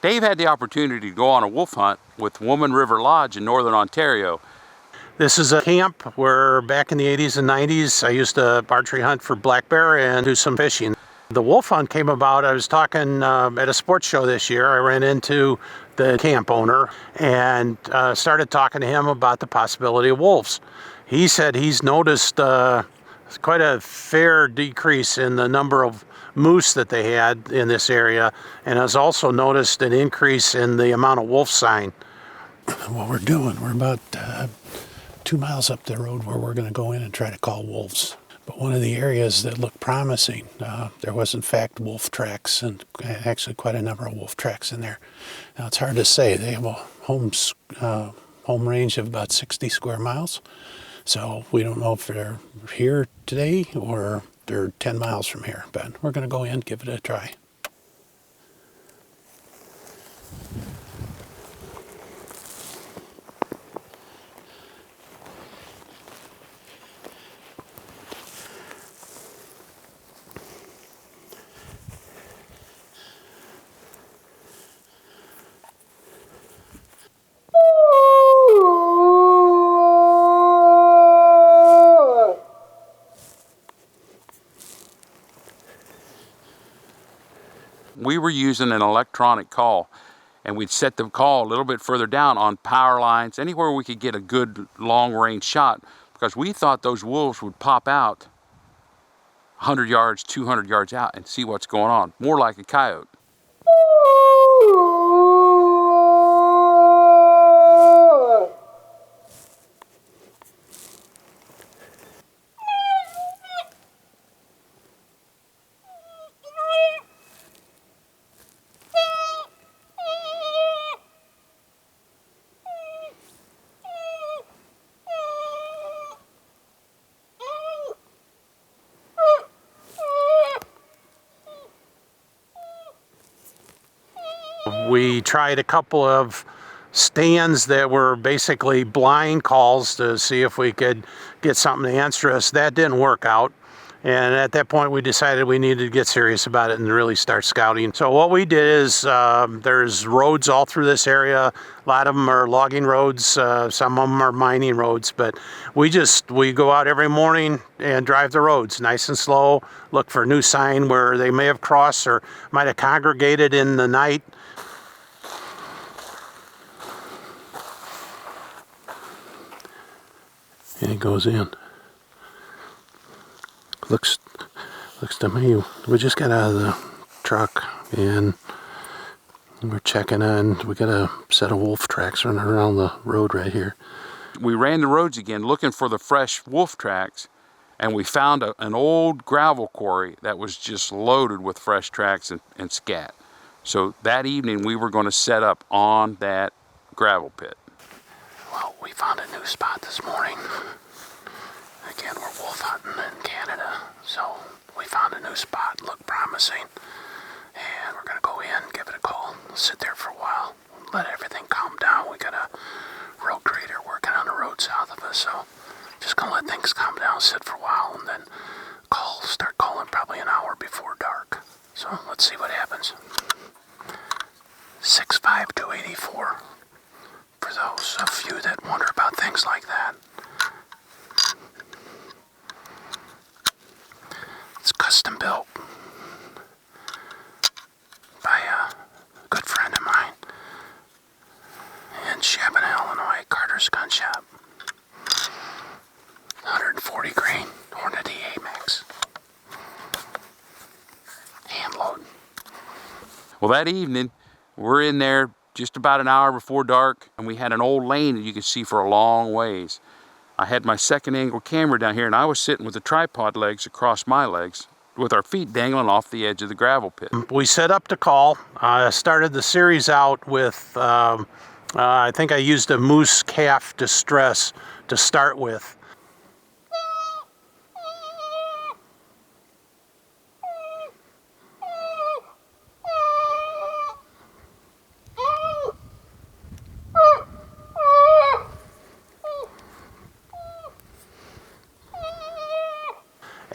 Dave had the opportunity to go on a wolf hunt with Woman River Lodge in northern Ontario. This is a camp where back in the 80s and 90s I used to archery hunt for black bear and do some fishing. The wolf hunt came about, I was talking at a sports show this year. I ran into the camp owner and started talking to him about the possibility of wolves. He said he's noticed quite a fair decrease in the number of moose that they had in this area, and has also noticed an increase in the amount of wolf sign. What we're doing, we're about 2 miles up the road where we're going to go in and try to call wolves. But one of the areas that looked promising, there was in fact wolf tracks, and actually quite a number of wolf tracks in there. Now it's hard to say. They have a home range of about 60 square miles. So we don't know if they're here today or they're 10 miles from here, but we're going to go in and give it a try. We were using an electronic call, and we'd set the call a little bit further down on power lines, anywhere we could get a good long-range shot, because we thought those wolves would pop out 100 yards, 200 yards out and see what's going on, more like a coyote. We tried a couple of stands that were basically blind calls to see if we could get something to answer us. That didn't work out. And at that point we decided we needed to get serious about it and really start scouting. So what we did is there's roads all through this area. A lot of them are logging roads, some of them are mining roads, but we go out every morning and drive the roads nice and slow, look for a new sign where they may have crossed or might have congregated in the night. And it goes in. Looks to me, we just got out of the truck and we're checking on, we got a set of wolf tracks running around the road right here. We ran the roads again looking for the fresh wolf tracks, and we found an old gravel quarry that was just loaded with fresh tracks and scat. So that evening we were going to set up on that gravel pit. Well, we found a new spot this morning. Again, we're wolf hunting in Canada, so we found a new spot, looked promising, and we're going to go in, give it a call, sit there for a while, let everything calm down. We got a road grader working on the road south of us, so just going to let things calm down, sit for a while, and then start calling probably an hour before dark. So let's see what happens. 65284. For those of you that wonder about things like that. It's custom built by a good friend of mine in Chabanel, Illinois, Carter's Gun Shop. 140 grain Hornady AMAX. Hand load. Well, that evening we're in there just about an hour before dark, and we had an old lane that you could see for a long ways. I had my second angle camera down here, and I was sitting with the tripod legs across my legs with our feet dangling off the edge of the gravel pit. We set up to call. I started the series out with, I think I used a moose calf distress to start with.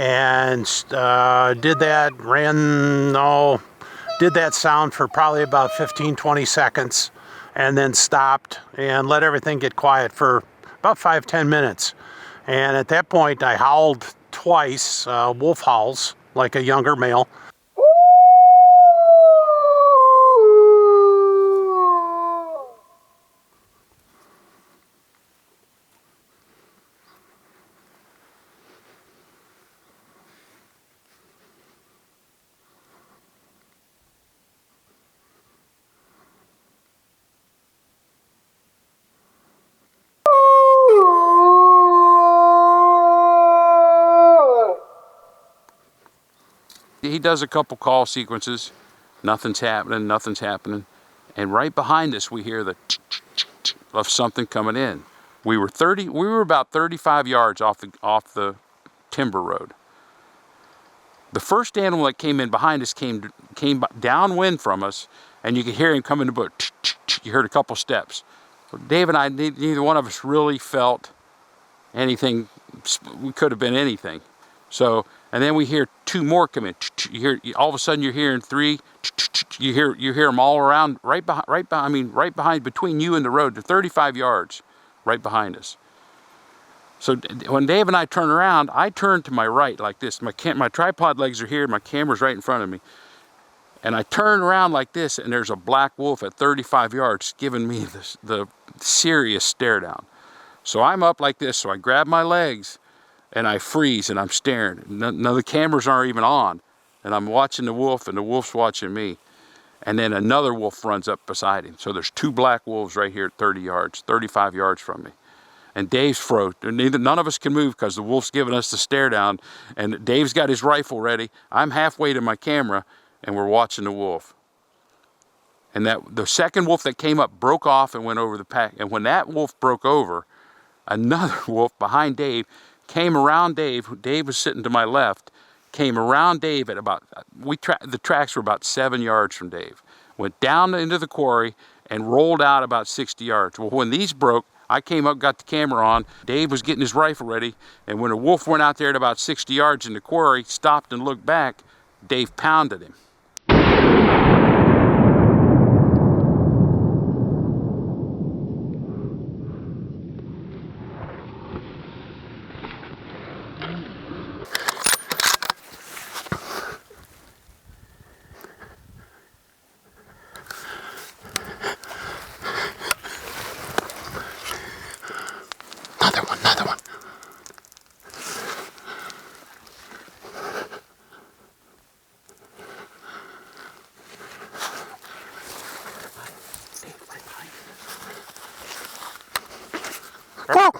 And did that, ran did that sound for probably about 15-20 seconds and then stopped and let everything get quiet for about 5-10 minutes. And at that point I howled twice, wolf howls, like a younger male. He does a couple call sequences. Nothing's happening, nothing's happening. And right behind us, we hear the of something coming in. We were about 35 yards off the timber road. The first animal that came in behind us came downwind from us, and you could hear him coming to bush. You heard a couple steps. Dave and I, neither one of us really felt anything. We could have been anything. So, and then we hear two more come in. You hear, all of a sudden you're hearing three. You hear them all around, right behind, between you and the road, to 35 yards, right behind us. So when Dave and I turn around, I turn to my right like this. My tripod legs are here, my camera's right in front of me. And I turn around like this, and there's a black wolf at 35 yards giving me the serious stare down. So I'm up like this, so I grab my legs, and I freeze, and I'm staring. None of the cameras aren't even on. And I'm watching the wolf, and the wolf's watching me. And then another wolf runs up beside him. So there's two black wolves right here at 35 yards from me. And Dave's froze. None of us can move because the wolf's giving us the stare down. And Dave's got his rifle ready. I'm halfway to my camera, and we're watching the wolf. And the second wolf that came up broke off and went over the pack. And when that wolf broke over, another wolf behind Dave came around Dave. Dave was sitting to my left. Came around Dave at about, the tracks were about 7 yards from Dave. Went down into the quarry and rolled out about 60 yards. Well, when these broke, I came up, got the camera on. Dave was getting his rifle ready. And when a wolf went out there at about 60 yards in the quarry, stopped and looked back, Dave pounded him. Another one. Go!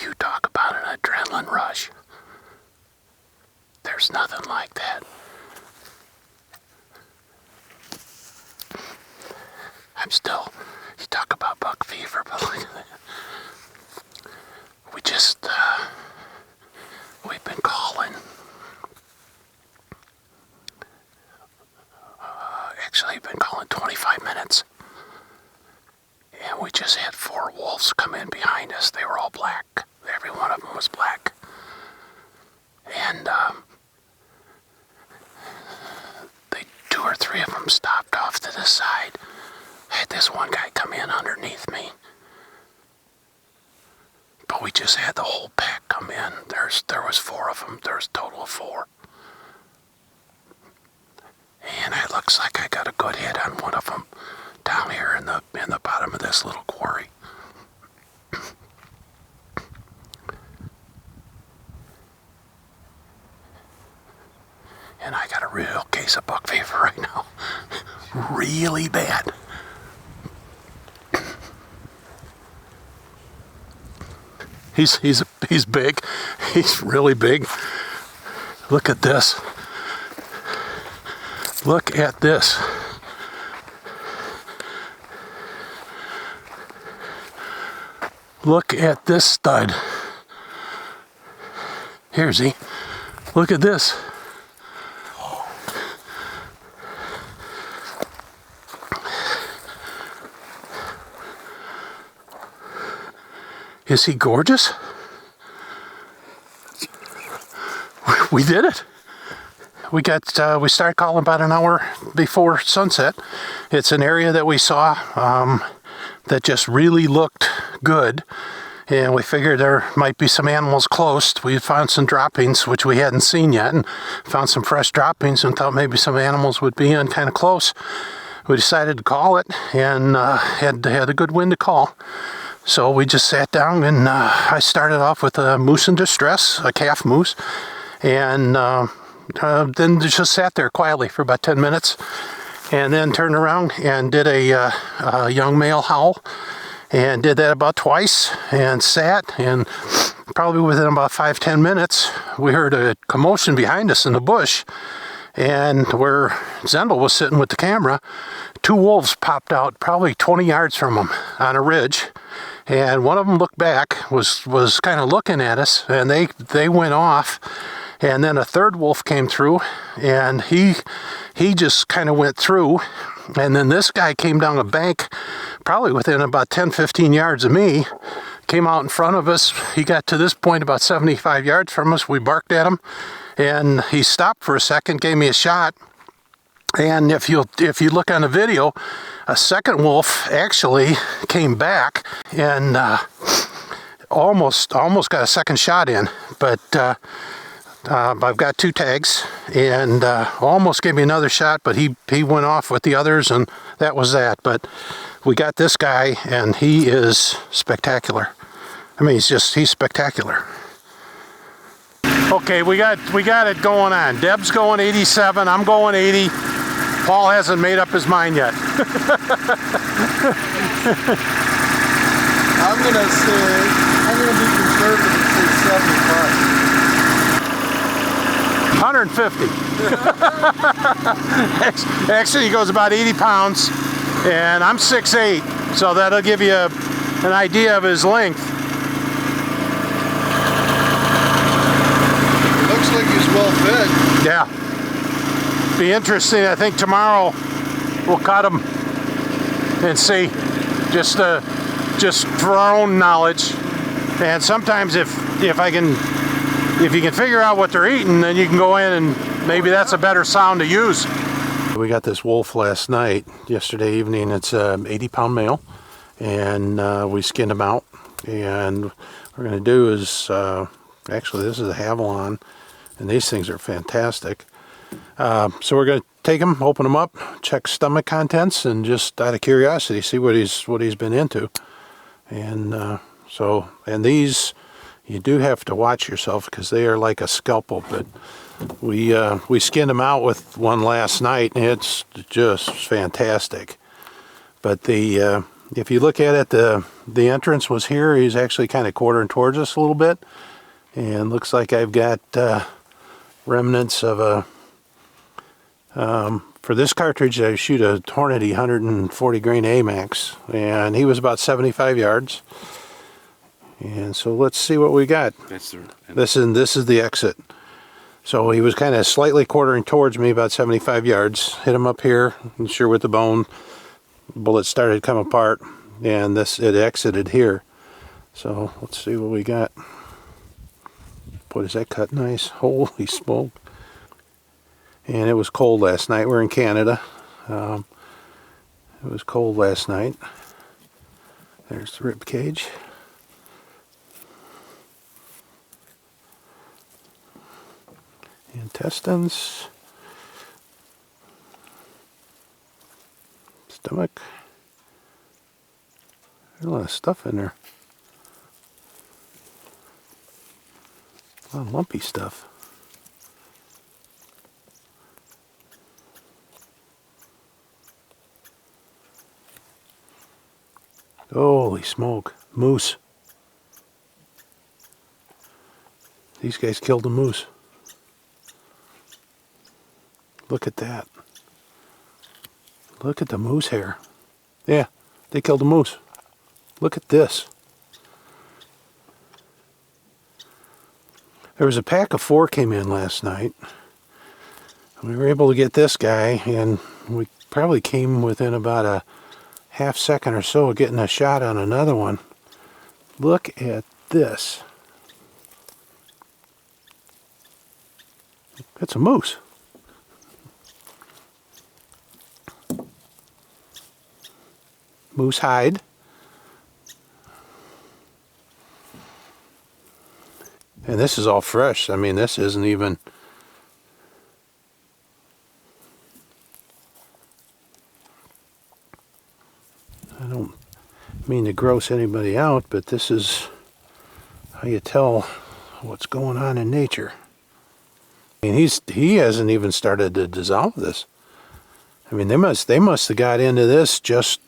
You talk about an adrenaline rush. There's nothing like that. You talk about buck fever, but like, we've been calling. Actually, been calling 25 minutes. And we just had 4 wolves come in behind us. They were all black. Every one of them was black. And 2 or 3 of them stopped off to the side. I had this one guy come in underneath me. But we just had the whole pack come in. There was 4 of them. There's a total of 4. And it looks like I got a good hit on one of them down here in the bottom of this little quarry. And I got a real case of buck fever right now. Really bad. He's a He's big. He's really big. Look at this. Look at this. Look at this stud. Here's he. Look at this. Is he gorgeous? We did it. We started calling about an hour before sunset. It's an area that we saw that just really looked good, and we figured there might be some animals close. We found some droppings, which we hadn't seen yet, and found some fresh droppings and thought maybe some animals would be in kind of close. We decided to call it, and had a good wind to call. So we just sat down, and I started off with a moose in distress, a calf moose, and then just sat there quietly for about 10 minutes, and then turned around and did a young male howl, and did that about twice, and sat, and probably within about 5-10 minutes, we heard a commotion behind us in the bush, and where Zendal was sitting with the camera, 2 wolves popped out probably 20 yards from him on a ridge, and one of them looked back, was kind of looking at us, and they went off. And then a third wolf came through, and he just kind of went through. And then this guy came down a bank, probably within about 10-15 yards of me, came out in front of us. He got to this point about 75 yards from us. We barked at him, and he stopped for a second, gave me a shot. And if you look on the video, a second wolf actually came back and almost got a second shot in, but I've got 2 tags, and almost gave me another shot, but he went off with the others, and that was that. But we got this guy, and he is spectacular. I mean, he's spectacular. Okay, we got it going on. Deb's going 87, I'm going 80. Paul hasn't made up his mind yet. I'm gonna be conservative and say 75. 150. Actually, he goes about 80 pounds, and I'm 6'8", so that'll give you an idea of his length. It looks like he's well fed. Yeah. Be interesting. I think tomorrow we'll cut him and see, just for our own knowledge. And sometimes if you can figure out what they're eating, then you can go in and maybe that's a better sound to use. We got this wolf yesterday evening. It's an 80-pound male, and we skinned him out. And what we're going to do is, actually this is a Havilon, and these things are fantastic. So we're going to take him, open him up, check stomach contents, and just out of curiosity, see what he's been into. And and these, you do have to watch yourself because they are like a scalpel. But we skinned him out with one last night, and it's just fantastic. But if you look at it, the entrance was here. He's actually kind of quartering towards us a little bit, and looks like I've got remnants of a. For this cartridge, I shoot a Hornady 140 grain AMAX, and he was about 75 yards. And so let's see what we got. This is the exit. So he was kind of slightly quartering towards me, about 75 yards. Hit him up here, and sure with the bone. Bullet started to come apart, and it exited here. So let's see what we got. Boy, does that cut nice. Holy smoke. And it was cold last night. We're in Canada. It was cold last night. There's the rib cage. Intestines. Stomach. There's a lot of stuff in there. A lot of lumpy stuff. Holy smoke. Moose. These guys killed a moose. Look at that. Look at the moose hair. Yeah, they killed a moose. Look at this. There was a pack of 4 came in last night. We were able to get this guy, and we probably came within about a half second or so of getting a shot on another one. Look at this. It's a moose. Moose hide. And this is all fresh. I mean, this isn't even... I don't mean to gross anybody out, but this is how you tell what's going on in nature. I mean, he hasn't even started to dissolve this. I mean, they must have got into this just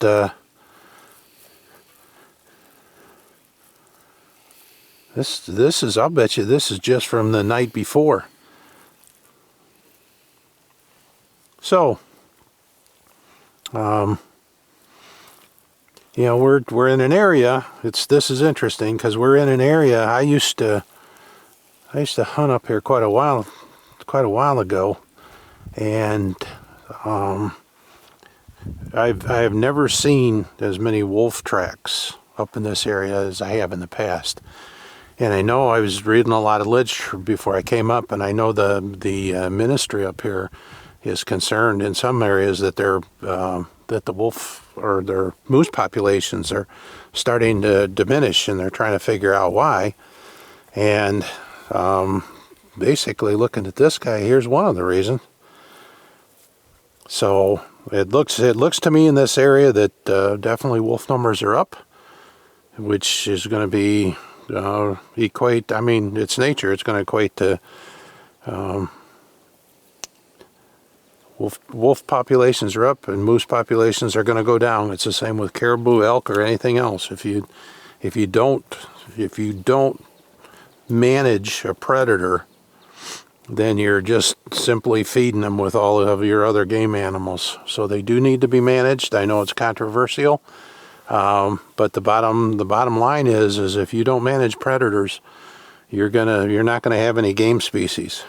this is, I'll bet you this is just from the night before. So, you know, we're in an area. This is interesting because we're in an area. I used to hunt up here quite a while ago, and I've never seen as many wolf tracks up in this area as I have in the past. And I know I was reading a lot of literature before I came up, and I know the ministry up here is concerned in some areas that that the wolf or their moose populations are starting to diminish, and they're trying to figure out why. And basically, looking at this guy, here's one of the reasons. So it looks to me in this area that definitely wolf numbers are up, which is going to be equate. I mean, it's nature. It's going to equate to wolf populations are up and moose populations are going to go down. It's the same with caribou, elk, or anything else. If you don't manage a predator, then you're just simply feeding them with all of your other game animals. So they do need to be managed. I know it's controversial, but the bottom line is if you don't manage predators, you're not gonna have any game species.